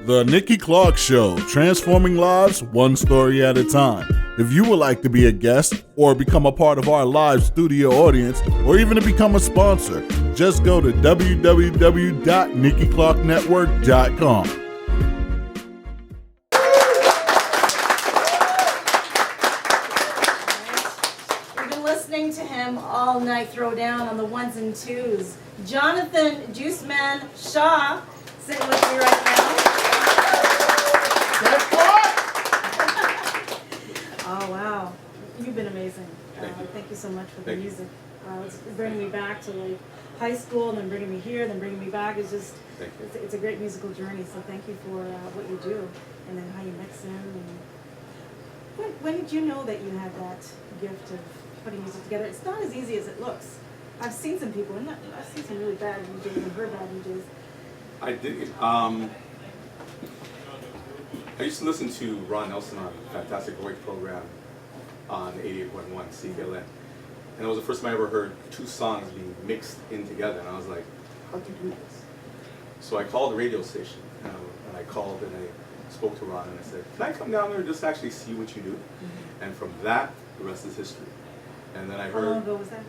The Nikki Clarke Show, transforming lives one story at a time. If you would like to be a guest or become a part of our live studio audience or even to become a sponsor, just go to www.NikkiClarkeNetwork.com. We've been listening to him all night throw down on the ones and twos. Jonathan Juiceman Shaw sitting with me right now. Oh wow, you've been amazing. Thank you so much for the music. It's bringing me back to like high school, and then bringing me here, then bringing me back. It's just, it's a great musical journey. So thank you for what you do, and then how you mix in. And when did you know that you had that gift of putting music together? It's not as easy as it looks. I've seen some people, and I've seen some really bad DJs and heard bad DJs. I did. I used to listen to Ron Nelson on a fantastic voice program on 88.1 CKLN. And it was the first time I ever heard two songs being mixed in together. And I was like, how'd you do this? So I called the radio station. And I called and I spoke to Ron and I said, can I come down there and just actually see what you do? Mm-hmm. And from that, the rest is history. And then I heard... How long ago was that?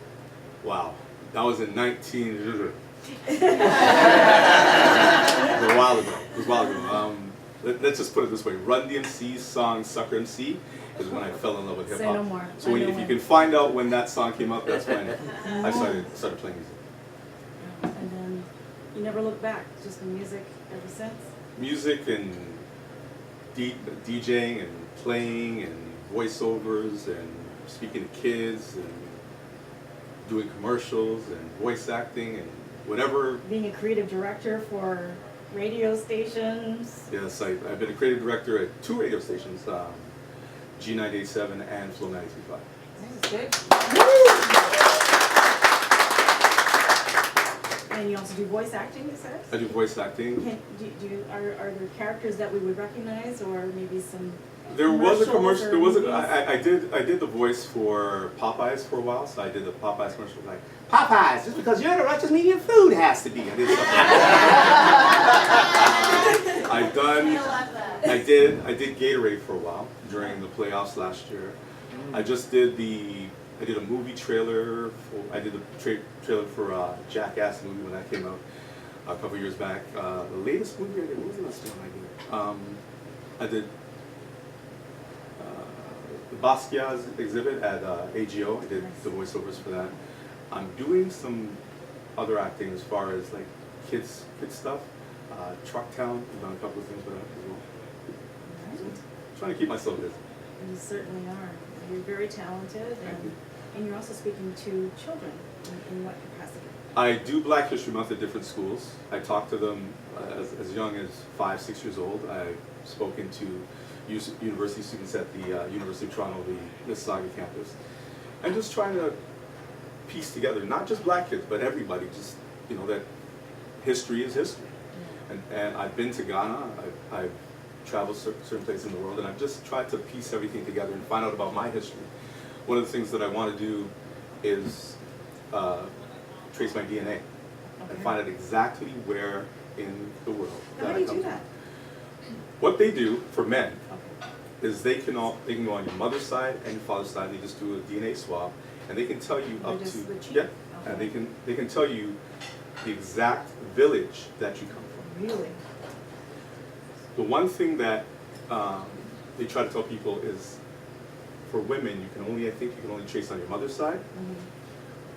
Wow. That was in 19... It was a while ago. It was a while ago. Let's just put it this way. Run DMC's song Sucker MC is when I fell in love with hip hop. Say no more. So if you can find out when that song came out, that's when I started playing music. And then you never looked back, just the music ever since? Music and DJing and playing and voiceovers and speaking to kids and doing commercials and voice acting and whatever. Being a creative director for radio stations. Yes, I've been a creative director at 2 radio stations, G987 and Flow 93.5. That's good. And you also do voice acting, you said? I do voice acting. Are there characters that we would recognize, or maybe some? There was a commercial. There was I did the voice for Popeyes for a while. So I did the Popeyes commercial like Popeyes. Just because you're in a righteous medium, food has to be. I did something. I did Gatorade for a while during the playoffs last year. I just did a movie trailer. I did the trailer for Jackass movie when that came out a couple years back. The latest movie I did. What was the last one I did? The Basquiat's exhibit at AGO. I did the voiceovers for that. I'm doing some other acting as far as like kids stuff. Trucktown, I've done a couple of things for that as well. Right. So, trying to keep myself busy. You certainly are. You're very talented, and you're also speaking to children. In what capacity? I do Black History Month at different schools. I talk to them as young as 5, 6 years old. I've spoken to university students at the University of Toronto, the Mississauga campus, and just trying to piece together, not just black kids, but everybody, just, that history is history. And I've been to Ghana, I've traveled certain places in the world, and I've just tried to piece everything together and find out about my history. One of the things that I want to do is trace my DNA and find out exactly where in the world How do you do that? What they do for men is they can go on your mother's side and your father's side. They just do a DNA swab, and they can tell you and they can tell you the exact village that you come from. Really? The one thing that they try to tell people is, for women, I think you can only trace on your mother's side,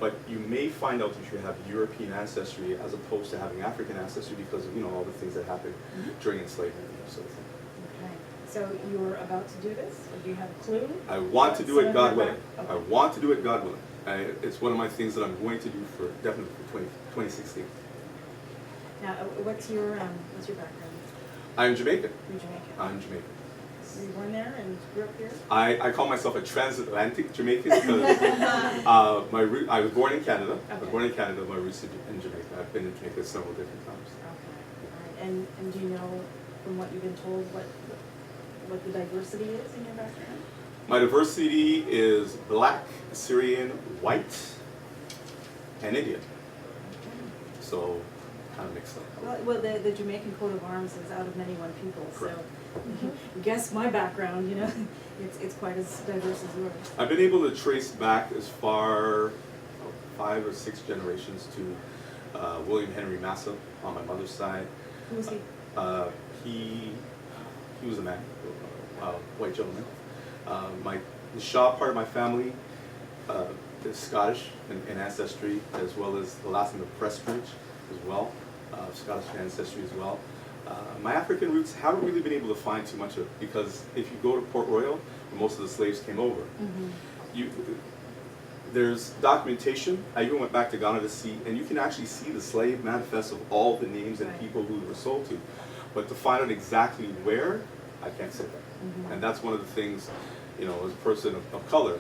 but you may find out that you have European ancestry as opposed to having African ancestry because of all the things that happened during enslavement and that sort of thing. Okay. So you're about to do this, or do you have a clue? I want to do it, God willing. Okay. I want to do it, God willing. It's one of my things that I'm going to do definitely for 2016. Now, what's your background? I'm Jamaican. You're Jamaican. I'm Jamaican. Were you born there and grew up here? I call myself a transatlantic Jamaican because I was born in Canada. Okay. I was born in Canada. My roots are in Jamaica. I've been in Jamaica several different times. Okay. All right. And do you know from what you've been told what the diversity is in your background? My diversity is Black, Syrian, white, and Indian. Okay. So kind of mixed up. Well, the Jamaican coat of arms is out of many one people, Correct. so guess my background, you know, it's quite as diverse as yours. I've been able to trace back as far 5 or 6 generations to William Henry Massa on my mother's side. Who was he? He was a man, white gentleman. The Shaw part of my family is Scottish in ancestry, as well as the last name of Prestridge as well, Scottish ancestry as well. My African roots haven't really been able to find too much of, because if you go to Port Royal, where most of the slaves came over, there's documentation. I even went back to Ghana to see, and you can actually see the slave manifests of all the names and people who were sold to. But to find out exactly where, I can't say that. And that's one of the things, you know, as a person of color,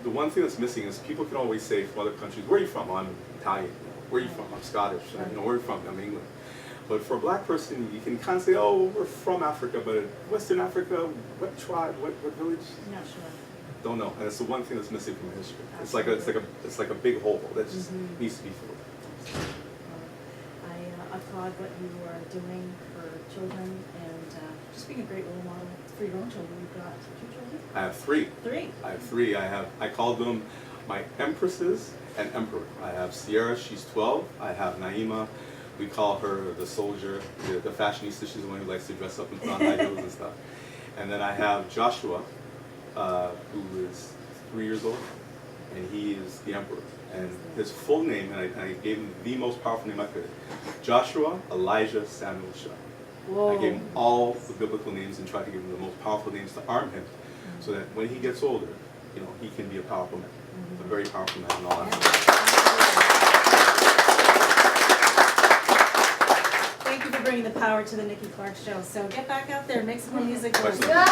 the one thing that's missing is people can always say from other countries, where are you from? Oh, I'm Italian. Where are you from? I'm Scottish. You know, where are you from? I'm England. But for a black person, you can kind of say, oh, we're from Africa, but Western Africa, what tribe, what village? Not sure. Don't know. And it's the one thing that's missing from history. It's like a big hole that just needs to be filled. I applaud what you are doing for children and just being a great role model for your own children. You've got 2 children? I have 3. 3? I have 3. I call them my empresses and emperor. I have Sierra, she's 12. I have Naima, we call her the soldier, the fashionista. She's the one who likes to dress up and put on high heels and stuff. And then I have Joshua, who is 3 years old, and he is the emperor. And his full name, and I gave him the most powerful name I could, Joshua Elijah Samuel Shaw. Whoa. I gave him all the biblical names and tried to give him the most powerful names to arm him, so that when he gets older, you know, he can be a powerful man, a very powerful man in all aspects. Thank you for bringing the power to the Nikki Clarke Show. So get back out there, make some more music. Excellent. Yeah.